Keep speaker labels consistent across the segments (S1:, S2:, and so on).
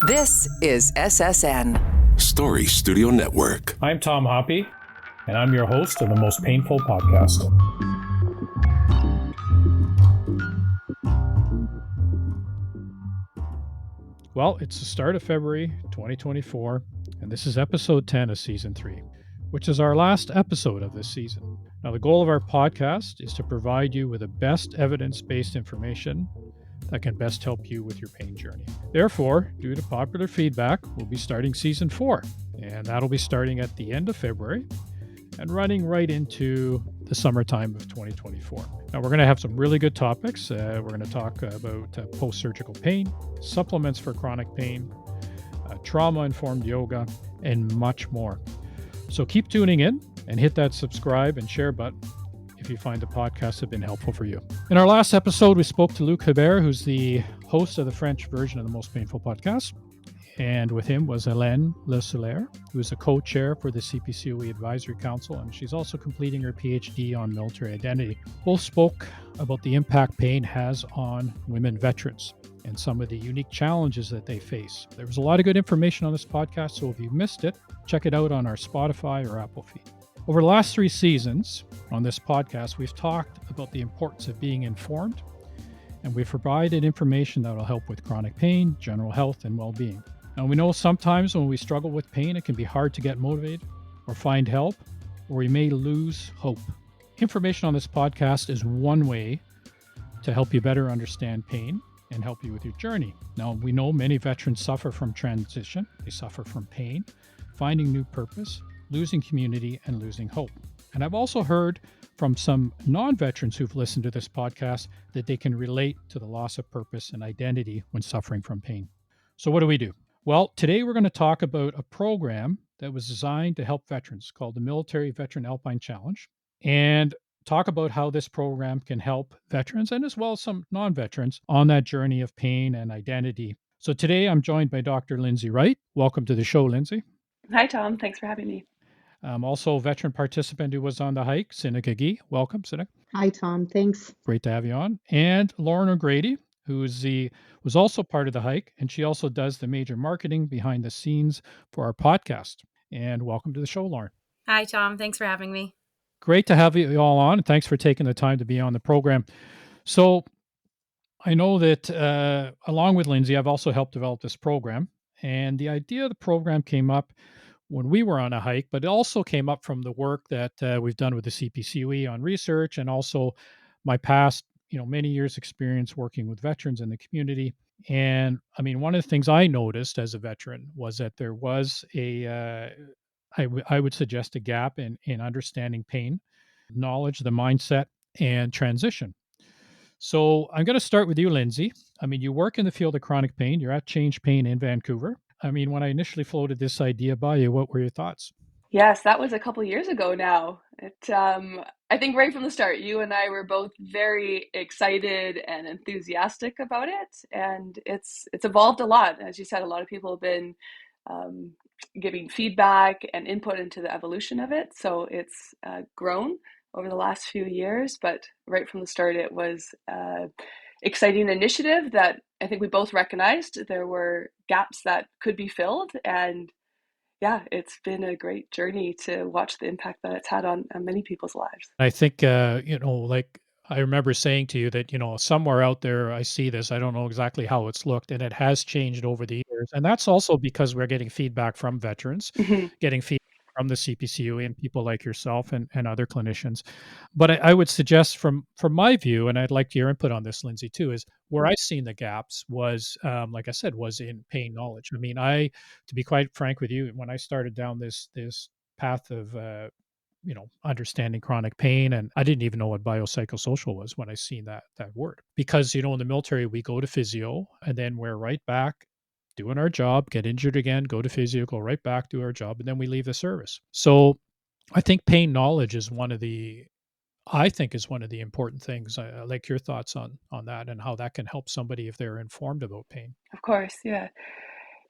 S1: This is SSN.
S2: Story Studio Network.
S3: I'm Tom Hoppe, and I'm your host of the Most Painful Podcast. Well, it's the start of February 2024, and this is episode 10 of season 3, which is our last episode of this season. Now, the goal of our podcast is to provide you with the best evidence-based information that can best help you with your pain journey. Therefore, due to popular feedback, we'll be starting season 4, and that'll be starting at the end of February and running right into the summertime of 2024. Now, we're going to have some really good topics. We're going to talk about post-surgical pain, supplements for chronic pain, trauma-informed yoga, and much more. So keep tuning in and hit that subscribe and share button if you find the podcasts have been helpful for you. In our last episode, we spoke to Luc Hebert, who's the host of the French version of the Most Painful Podcast. And with him was Hélène Le Soler, who is a co-chair for the CPCOE Advisory Council, and she's also completing her PhD on military identity. Both spoke about the impact pain has on women veterans and some of the unique challenges that they face. There was a lot of good information on this podcast, so if you missed it, check it out on our Spotify or Apple feed. Over the last 3 seasons on this podcast, we've talked about the importance of being informed, and we've provided information that will help with chronic pain, general health, and well-being. Now, we know sometimes when we struggle with pain, it can be hard to get motivated or find help, or we may lose hope. Information on this podcast is one way to help you better understand pain and help you with your journey. Now, we know many veterans suffer from transition. They suffer from pain, finding new purpose, losing community, and losing hope. And I've also heard from some non-veterans who've listened to this podcast that they can relate to the loss of purpose and identity when suffering from pain. So what do we do? Well, today we're going to talk about a program that was designed to help veterans called the Military Veteran Alpine Challenge, and talk about how this program can help veterans and as well as some non-veterans on that journey of pain and identity. So today I'm joined by Dr. Lindsay Rite. Welcome to the show, Lindsay.
S4: Hi, Tom. Thanks for having me.
S3: Also a veteran participant who was on the hike, Synika. Welcome, Synika.
S5: Hi, Tom. Thanks.
S3: Great to have you on. And Lauren O'Grady, who was also part of the hike, and she also does the major marketing behind the scenes for our podcast. And welcome to the show, Lauren.
S6: Hi, Tom. Thanks for having me.
S3: Great to have you all on, and thanks for taking the time to be on the program. So I know that along with Lindsay, I've also helped develop this program, and the idea of the program came up when we were on a hike, but it also came up from the work that we've done with the CPCOE on research, and also my past, many years experience working with veterans in the community. And I mean, one of the things I noticed as a veteran was that there was I would suggest a gap in understanding pain, knowledge, the mindset, and transition. So I'm going to start with you, Lindsay. I mean, you work in the field of chronic pain. You're at Change Pain in Vancouver. I mean, when I initially floated this idea by you, what were your thoughts?
S4: Yes, that was a couple years ago now. I think right from the start, you and I were both very excited and enthusiastic about it, and it's evolved a lot. As you said, a lot of people have been giving feedback and input into the evolution of it, so it's grown over the last few years. But right from the start, it was exciting initiative that I think we both recognized there were gaps that could be filled. And yeah, it's been a great journey to watch the impact that it's had on many people's lives.
S3: I think, like I remember saying to you that, somewhere out there, I see this, I don't know exactly how it's looked, and it has changed over the years. And that's also because we're getting feedback from veterans, getting feedback from the CPCOE and people like yourself and other clinicians. But I would suggest from my view, and I'd like your input on this, Lindsay, too, is where I've seen the gaps was, like I said, was in pain knowledge. I mean, to be quite frank with you, when I started down this path of, understanding chronic pain, and I didn't even know what biopsychosocial was when I seen that word. Because, in the military, we go to physio, and then we're right back doing our job, get injured again, go to physio, go right back, do our job, and then we leave the service. So I think pain knowledge is one of the important things. I like your thoughts on that and how that can help somebody if they're informed about pain.
S4: Of course, yeah.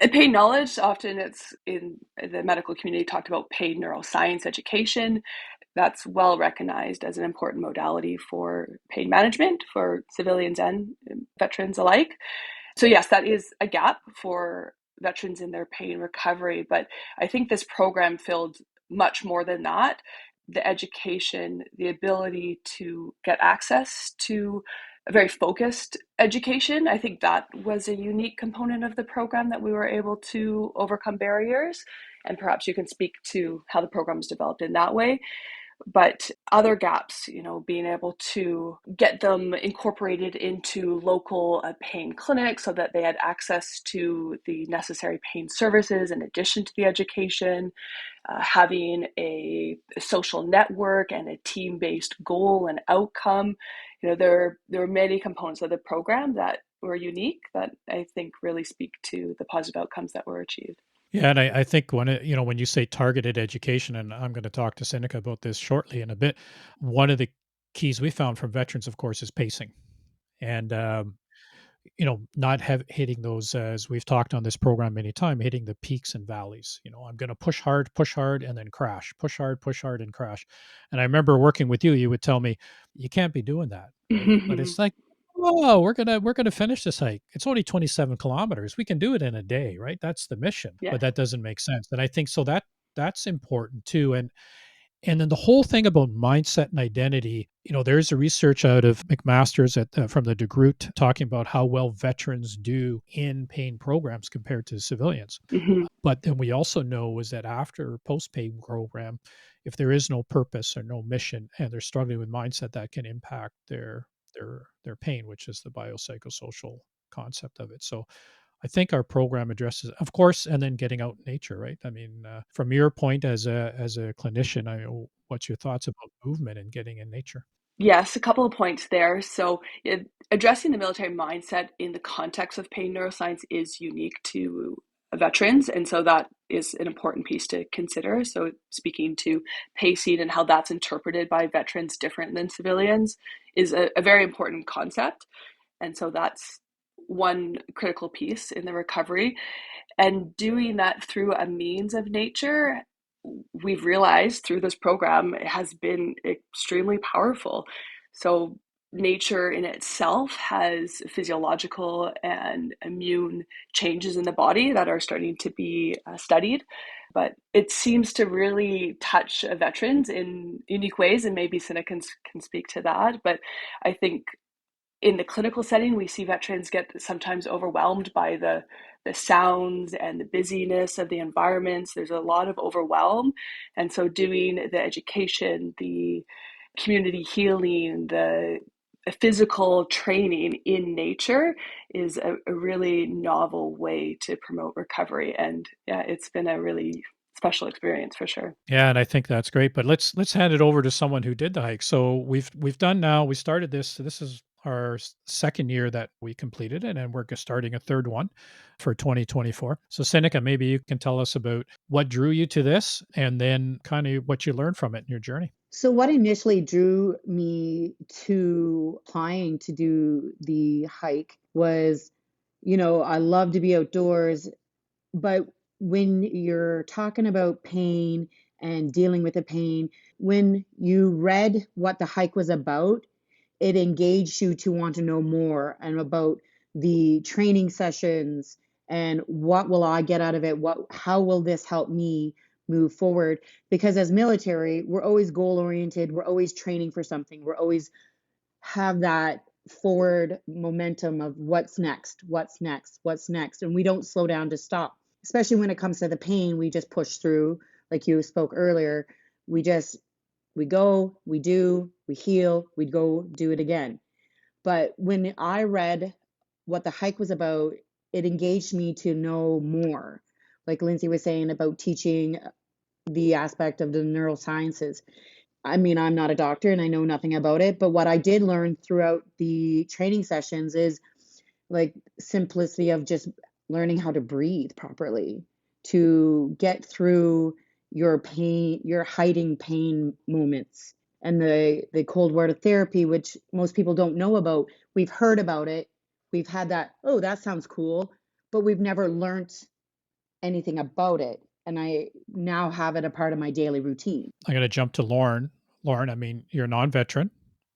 S4: And pain knowledge, often it's in the medical community talked about pain neuroscience education. That's well recognized as an important modality for pain management for civilians and veterans alike. So yes, that is a gap for veterans in their pain recovery. But I think this program filled much more than that. The education, the ability to get access to a very focused education. I think that was a unique component of the program that we were able to overcome barriers. And perhaps you can speak to how the program was developed in that way. But other gaps, being able to get them incorporated into local pain clinics so that they had access to the necessary pain services in addition to the education, having a social network and a team-based goal and outcome. There were many components of the program that were unique that I think really speak to the positive outcomes that were achieved.
S3: Yeah, and I think when you say targeted education, and I'm going to talk to Synika about this shortly in a bit, one of the keys we found from veterans, of course, is pacing. And not hitting those, as we've talked on this program many times, hitting the peaks and valleys. I'm going to push hard, and then crash, push hard, and crash. And I remember working with you, you would tell me, you can't be doing that, right? But it's like, oh, we're gonna finish this hike. It's only 27 kilometers. We can do it in a day, right? That's the mission. But
S4: Yes.
S3: that doesn't make sense. And I think so that's important too. And then the whole thing about mindset and identity, there's a research out of McMaster's from the DeGroote talking about how well veterans do in pain programs compared to civilians.
S4: Mhm.
S3: But then we also know is that after post-pain program, if there is no purpose or no mission and they're struggling with mindset, that can impact their pain, which is the biopsychosocial concept of it. So I think our program addresses, of course, and then getting out in nature, right? I mean, from your point as a clinician, what's your thoughts about movement and getting in nature?
S4: Yes, a couple of points there. So, addressing the military mindset in the context of pain neuroscience is unique to veterans. And so that is an important piece to consider. So, speaking to pacing and how that's interpreted by veterans different than civilians is a very important concept. And so that's one critical piece in the recovery. And doing that through a means of nature, we've realized through this program, it has been extremely powerful. So, nature in itself has physiological and immune changes in the body that are starting to be studied. But it seems to really touch veterans in unique ways, and maybe Synika can speak to that. But I think in the clinical setting, we see veterans get sometimes overwhelmed by the sounds and the busyness of the environments. There's a lot of overwhelm. And so doing the education, the community healing, the physical training in nature is a really novel way to promote recovery. And yeah, it's been a really special experience for sure.
S3: Yeah, and I think that's great. But let's hand it over to someone who did the hike. So we've done now. We started this. So this is our second year that we completed it, and we're starting a third one for 2024. So Seneca, maybe you can tell us about what drew you to this, and then kind of what you learned from it in your journey.
S5: So, what initially drew me to applying to do the hike was, I love to be outdoors, but when you're talking about pain and dealing with the pain, when you read what the hike was about, it engaged you to want to know more and about the training sessions and what will I get out of it? How will this help me move forward? Because as military, we're always goal oriented, we're always training for something, we're always have that forward momentum of what's next, what's next, what's next. And we don't slow down to stop, especially when it comes to the pain. We just push through, like you spoke earlier. We go, we do, we heal, we go do it again. But when I read what the hike was about, it engaged me to know more. Like Lindsay was saying about teaching the aspect of the neurosciences. I mean, I'm not a doctor and I know nothing about it, but what I did learn throughout the training sessions is like simplicity of just learning how to breathe properly, to get through your pain, your hiding pain moments. And the cold water therapy, which most people don't know about. We've heard about it. We've had that, oh, that sounds cool, but we've never learned anything about it. And I now have it a part of my daily routine.
S3: I'm going to jump to Lauren. Lauren, I mean, you're a non-veteran,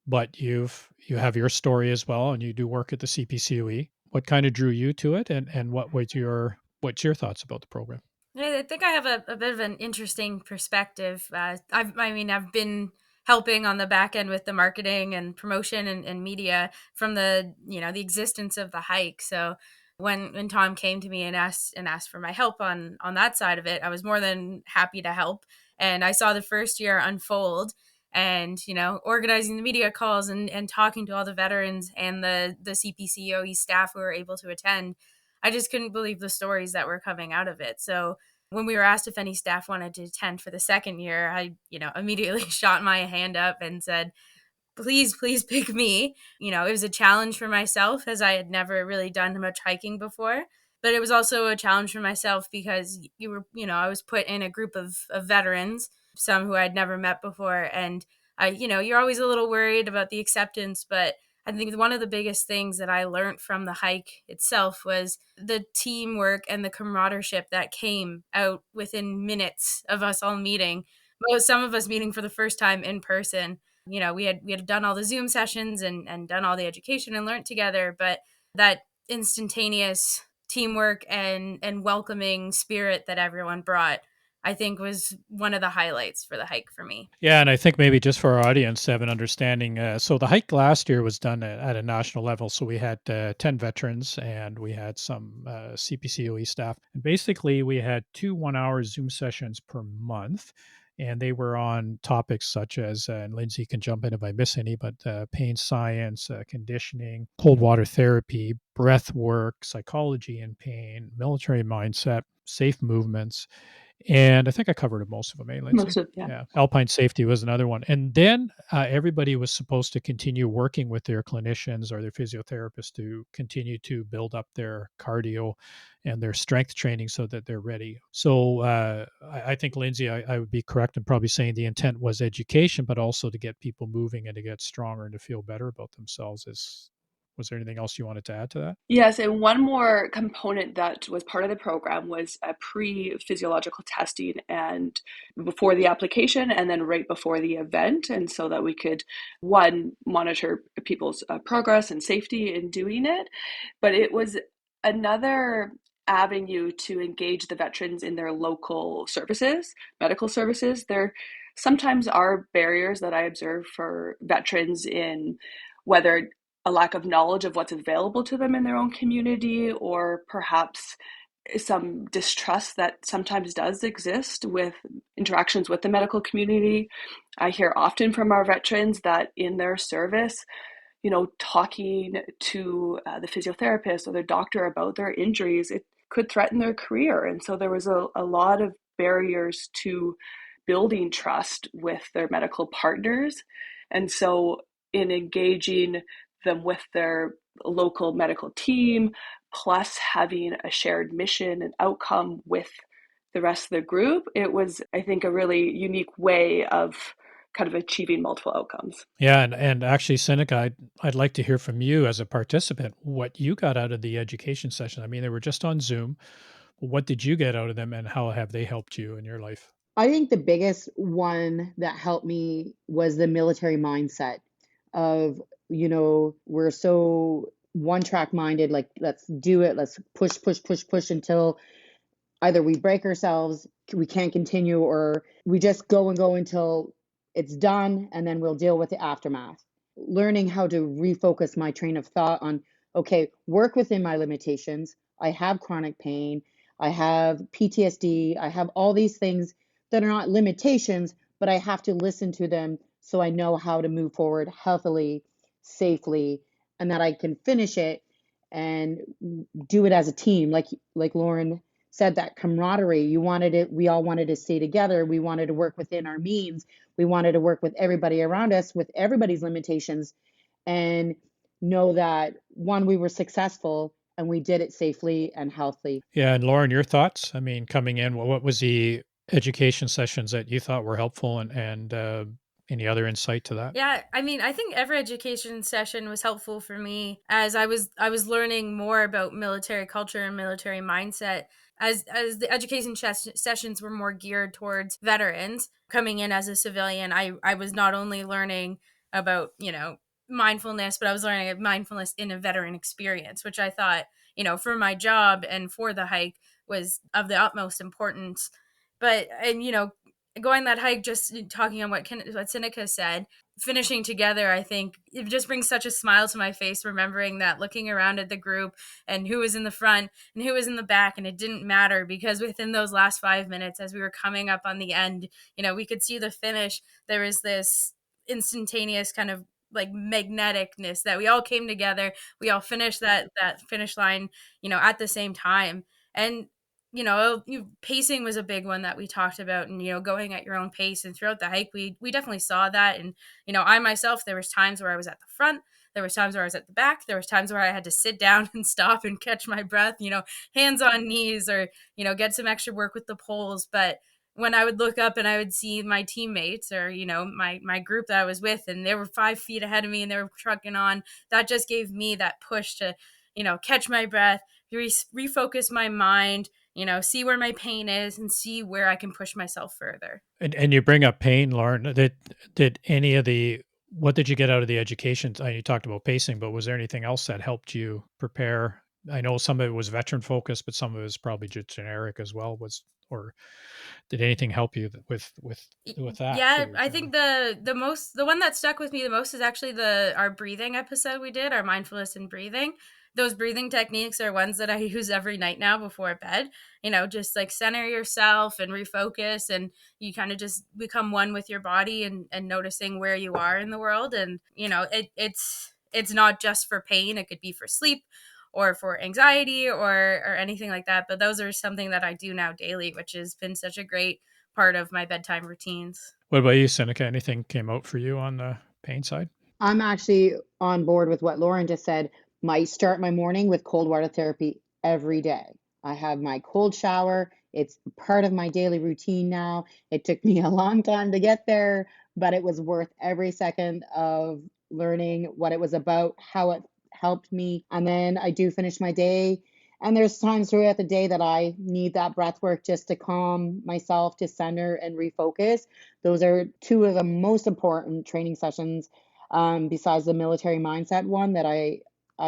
S3: but you have your story as well, and you do work at the CPCOE. What kind of drew you to it, and what was your What's your thoughts about the program?
S6: I think I have a bit of an interesting perspective. I've been helping on the back end with the marketing and promotion and media from the existence of the hike. So when Tom came to me and asked for my help on that side of it, I was more than happy to help. And I saw the first year unfold, and organizing the media calls and talking to all the veterans and the CPCOE staff who were able to attend. I just couldn't believe the stories that were coming out of it. So when we were asked if any staff wanted to attend for the second year, I, immediately shot my hand up and said, please pick me. It was a challenge for myself as I had never really done much hiking before. But it was also a challenge for myself because I was put in a group of veterans, some who I'd never met before. And you're always a little worried about the acceptance, but I think one of the biggest things that I learned from the hike itself was the teamwork and the camaraderie that came out within minutes of us all meeting. Well, some of us meeting for the first time in person. We had done all the Zoom sessions and done all the education and learned together, but that instantaneous teamwork and welcoming spirit that everyone brought, I think, was one of the highlights for the hike for me.
S3: Yeah, and I think maybe just for our audience to have an understanding, so the hike last year was done at a national level. So we had 10 veterans and we had some CPCOE staff. And basically, we had 2 1-hour Zoom sessions per month. And they were on topics such as, and Lindsay can jump in if I miss any, but pain science, conditioning, cold water therapy, breath work, psychology in pain, military mindset, safe movements. And I think I covered most of them, eh, Lindsay?
S4: Most of, yeah.
S3: Yeah. Alpine safety was another one. And then everybody was supposed to continue working with their clinicians or their physiotherapists to continue to build up their cardio and their strength training so that they're ready. So I think, Lindsay, I would be correct in probably saying the intent was education, but also to get people moving and to get stronger and to feel better about themselves. Was there anything else you wanted to add to that?
S4: Yes, and one more component that was part of the program was a pre-physiological testing and before the application and then right before the event. And so that we could, one, monitor people's progress and safety in doing it. But it was another avenue to engage the veterans in their local services, medical services. There sometimes are barriers that I observe for veterans in whether a lack of knowledge of what's available to them in their own community, or perhaps some distrust that sometimes does exist with interactions with the medical community. I hear often from our veterans that in their service, talking to the physiotherapist or their doctor about their injuries, it could threaten their career. And so there was a lot of barriers to building trust with their medical partners. And so in engaging them with their local medical team, plus having a shared mission and outcome with the rest of the group, it was, I think, a really unique way of kind of achieving multiple outcomes.
S3: Yeah, and actually, Synika, I'd like to hear from you as a participant what you got out of the education session. I mean, they were just on Zoom. What did you get out of them, and how have they helped you in your life?
S5: I think the biggest one that helped me was the military mindset of, we're so one track minded, like, let's do it, let's push until either we break ourselves, we can't continue, or we just go and go until it's done, and then we'll deal with the aftermath. Learning how to refocus my train of thought on, okay, work within my limitations. I have chronic pain. I have PTSD. I have all these things that are not limitations, but I have to listen to them so I know how to move forward healthily, safely, and that I can finish it and do it as a team. Like Lauren said, that camaraderie, we all wanted to stay together. We wanted to work within our means. We wanted to work with everybody around us, with everybody's limitations, and know that, one, we were successful and we did it safely and healthily.
S3: Yeah, and Lauren, your thoughts? I mean, coming in, what was the education sessions that you thought were helpful, and any other insight to that?
S6: Yeah, I mean, I think every education session was helpful for me as I was learning more about military culture and military mindset. As the education sessions were more geared towards veterans coming in as a civilian, I was not only learning about, mindfulness, but I was learning mindfulness in a veteran experience, which I thought, for my job and for the hike was of the utmost importance. But, and, going that hike, just talking on what Synika said, finishing together, I think it just brings such a smile to my face, remembering that, looking around at the group and who was in the front and who was in the back, and it didn't matter, because within those last 5 minutes, as we were coming up on the end, we could see the finish. There was this instantaneous kind of like magneticness that we all came together. We all finished that finish line, at the same time. And pacing was a big one that we talked about, and going at your own pace. And throughout the hike, we definitely saw that. And I myself, there was times where I was at the front, there was times where I was at the back, there was times where I had to sit down and stop and catch my breath, hands on knees, or get some extra work with the poles. But when I would look up and I would see my teammates, or my group that I was with, and they were 5 feet ahead of me and they were trucking on, that just gave me that push to catch my breath, refocus my mind, see where my pain is, and see where I can push myself further.
S3: And you bring up pain, Lauren. Did any of what did you get out of the education? You talked about pacing, but was there anything else that helped you prepare? I know some of it was veteran focused, but some of it was probably just generic as well. Or did anything help you with that?
S6: Yeah, I think the one that stuck with me the most is actually our breathing episode we did, our mindfulness and breathing. Those breathing techniques are ones that I use every night now before bed. Just like center yourself and refocus, and you kind of just become one with your body, and noticing where you are in the world. And it's not just for pain; it could be for sleep, or for anxiety, or anything like that. But those are something that I do now daily, which has been such a great part of my bedtime routines.
S3: What about you, Synika? Anything came out for you on the pain side?
S5: I'm actually on board with what Lauren just said. Might start my morning with cold water therapy every day. I have my cold shower. It's part of my daily routine now. It took me a long time to get there, but it was worth every second of learning what it was about, how it helped me. And then I do finish my day. And there's times throughout the day that I need that breath work just to calm myself, to center and refocus. Those are two of the most important training sessions, besides the military mindset one, that I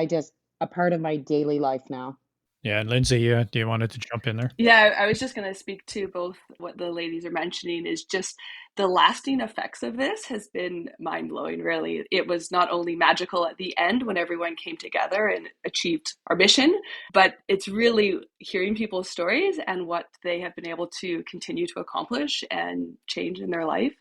S5: just a part of my daily life now.
S3: Yeah, and Lindsay, do you wanted to jump in there?
S4: Yeah, I was just going to speak to both what the ladies are mentioning is just the lasting effects of this has been mind blowing, really. It was not only magical at the end when everyone came together and achieved our mission, but it's really hearing people's stories and what they have been able to continue to accomplish and change in their life.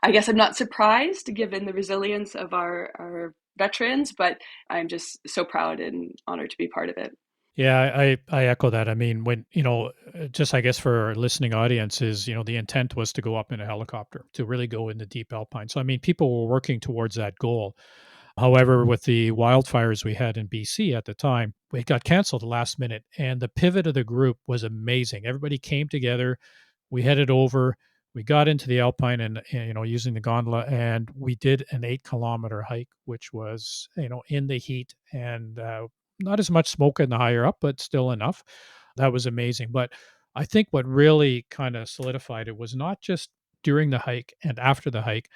S4: I guess I'm not surprised given the resilience of our veterans, but I'm just so proud and honored to be part of it.
S3: Yeah, I echo that. I mean, when, just I guess for our listening audiences, the intent was to go up in a helicopter, to really go in the deep alpine. So, I mean, people were working towards that goal. However, with the wildfires we had in BC at the time, it got canceled the last minute. And the pivot of the group was amazing. Everybody came together. We headed over. We got into the alpine and using the gondola, and we did an 8-kilometer hike, which was, in the heat, and not as much smoke in the higher up, but still enough. That was amazing. But I think what really kind of solidified it was not just during the hike and after the hike.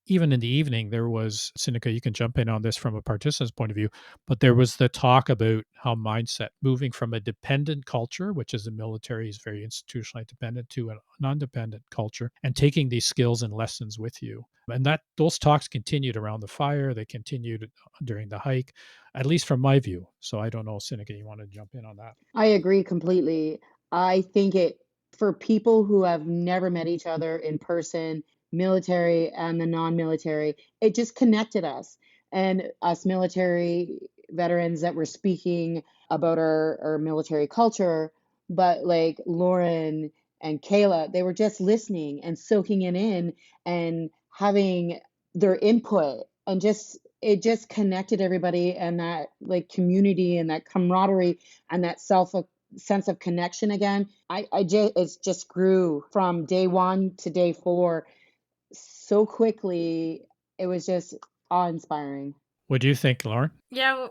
S3: Even in the evening, there was, Synika, you can jump in on this from a participant's point of view, but there was the talk about how mindset, moving from a dependent culture, which is the military is very institutionally dependent, to a non-dependent culture, and taking these skills and lessons with you. And that those talks continued around the fire. They continued during the hike, at least from my view. So I don't know, Synika, you want to jump in on that?
S5: I agree completely. I think for people who have never met each other in person, military and the non-military, it just connected us. And us military veterans that were speaking about our military culture, but like Lauren and Kayla, they were just listening and soaking it in and having their input, and just it just connected everybody, and that like community and that camaraderie and that sense of connection again. It just grew from day 1 to day 4 so quickly. It was just awe-inspiring.
S3: What do you think, Lauren?
S6: Yeah,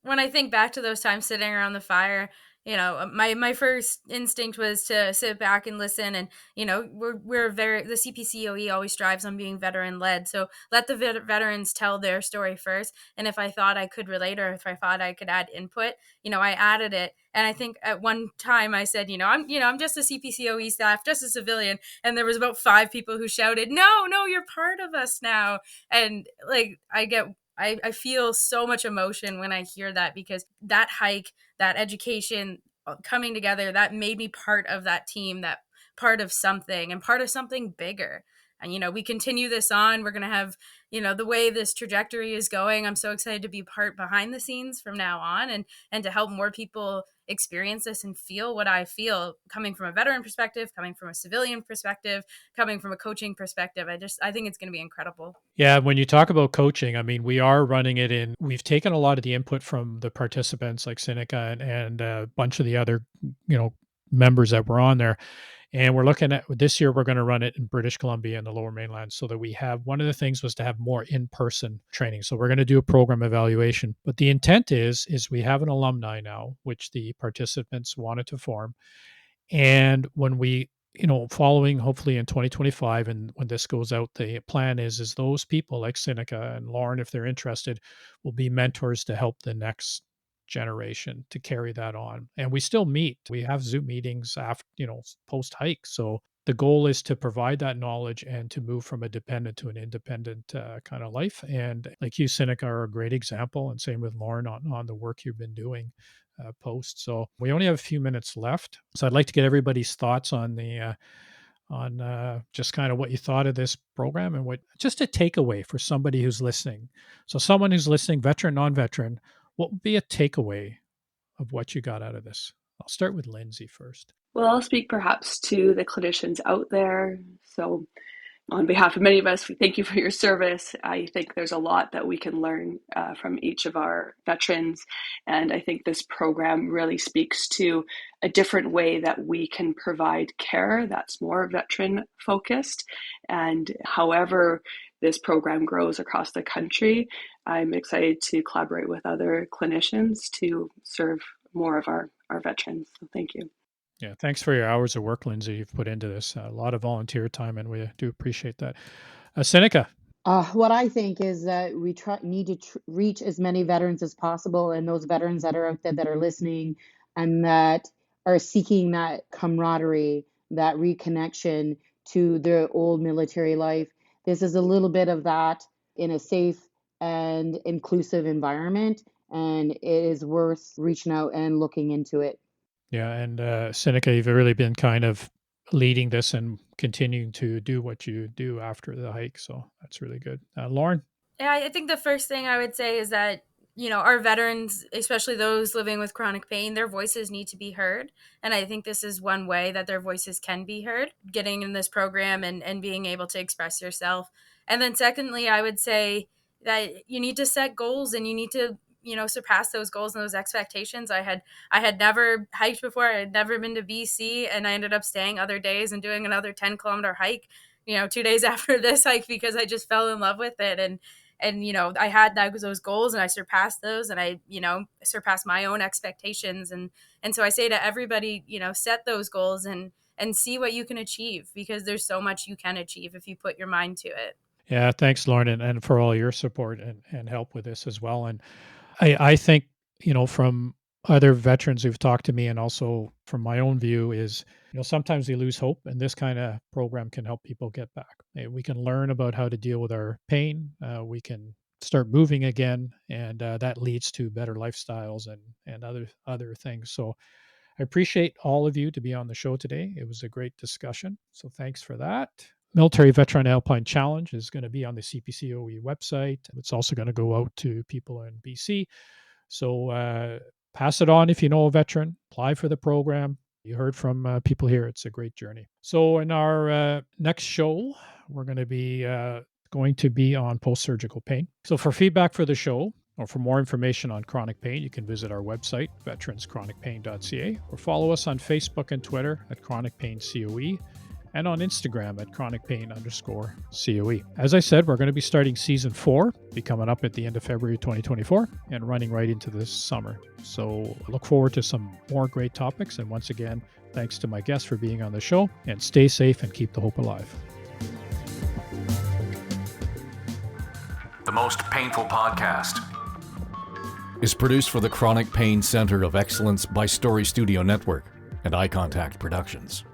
S6: when I think back to those times sitting around the fire, my first instinct was to sit back and listen. And the CPCOE always strives on being veteran led, so let the veterans tell their story first. And if I thought I could relate, or if I thought I could add input, I added it. And I think at one time I said, I'm just a CPCOE staff, just a civilian. And there was about 5 people who shouted, no, you're part of us now. And like, I feel so much emotion when I hear that, because that hike, that education coming together, that made me part of that team, that part of something, and part of something bigger. And, we continue this on. We're going to have, the way this trajectory is going, I'm so excited to be part behind the scenes from now on, and to help more people experience this and feel what I feel, coming from a veteran perspective, coming from a civilian perspective, coming from a coaching perspective. I think it's going to be incredible.
S3: Yeah, when you talk about coaching, I mean, we are running it in. We've taken a lot of the input from the participants like Synika and a bunch of the other, members that were on there. And we're looking at this year, we're going to run it in British Columbia and the Lower Mainland, so that we have, one of the things was to have more in-person training. So we're going to do a program evaluation. But the intent is we have an alumni now, which the participants wanted to form. And when we, following hopefully in 2025, and when this goes out, the plan is those people like Synika and Lauren, if they're interested, will be mentors to help the next generation to carry that on. And we still meet. We have Zoom meetings after, post hike. So the goal is to provide that knowledge and to move from a dependent to an independent kind of life. And like you, Synika, are a great example, and same with Lauren on the work you've been doing post. So we only have a few minutes left. So I'd like to get everybody's thoughts on just kind of what you thought of this program, and what just a takeaway for somebody who's listening. So someone who's listening, veteran, non-veteran, what would be a takeaway of what you got out of this? I'll start with Lindsay first.
S4: Well, I'll speak perhaps to the clinicians out there. So on behalf of many of us, we thank you for your service. I think there's a lot that we can learn from each of our veterans. And I think this program really speaks to a different way that we can provide care that's more veteran focused. And however this program grows across the country, I'm excited to collaborate with other clinicians to serve more of our veterans. So thank you.
S3: Yeah, thanks for your hours of work, Lindsay, you've put into this. A lot of volunteer time, and we do appreciate that. Synika.
S5: What I think is that we need to reach as many veterans as possible, and those veterans that are out there that are listening and that are seeking that camaraderie, that reconnection to their old military life. This is a little bit of that in a safe and inclusive environment, and it is worth reaching out and looking into it.
S3: Yeah, and Synika, you've really been kind of leading this and continuing to do what you do after the hike. So that's really good. Lauren?
S6: Yeah, I think the first thing I would say is that, our veterans, especially those living with chronic pain, their voices need to be heard. And I think this is one way that their voices can be heard, getting in this program and being able to express yourself. And then secondly, I would say that you need to set goals, and you need to surpass those goals and those expectations. I had never hiked before. I had never been to BC, and I ended up staying other days and doing another 10-kilometer hike, 2 days after this hike, because I just fell in love with it. And I had those goals, and I surpassed those, and I surpassed my own expectations. And so I say to everybody, set those goals and see what you can achieve, because there's so much you can achieve if you put your mind to it.
S3: Yeah, thanks, Lauren, and for all your support and help with this as well. And I think, from other veterans who've talked to me, and also from my own view, is, sometimes we lose hope, and this kind of program can help people get back. We can learn about how to deal with our pain. We can start moving again, and that leads to better lifestyles and other things. So I appreciate all of you to be on the show today. It was a great discussion. So thanks for that. Military Veteran Alpine Challenge is going to be on the CPCOE website. It's also going to go out to people in BC. So pass it on if you know a veteran. Apply for the program. You heard from people here. It's a great journey. So in our next show, we're going to be on post-surgical pain. So for feedback for the show, or for more information on chronic pain, you can visit our website, veteranschronicpain.ca, or follow us on Facebook and Twitter at Chronic Pain COE. and on Instagram at chronicpain_COE. As I said, we're going to be starting season 4, be coming up at the end of February 2024, and running right into this summer. So I look forward to some more great topics. And once again, thanks to my guests for being on the show, and stay safe and keep the hope alive.
S7: The Most Painful Podcast is produced for the Chronic Pain Center of Excellence by Story Studio Network and Eye Contact Productions.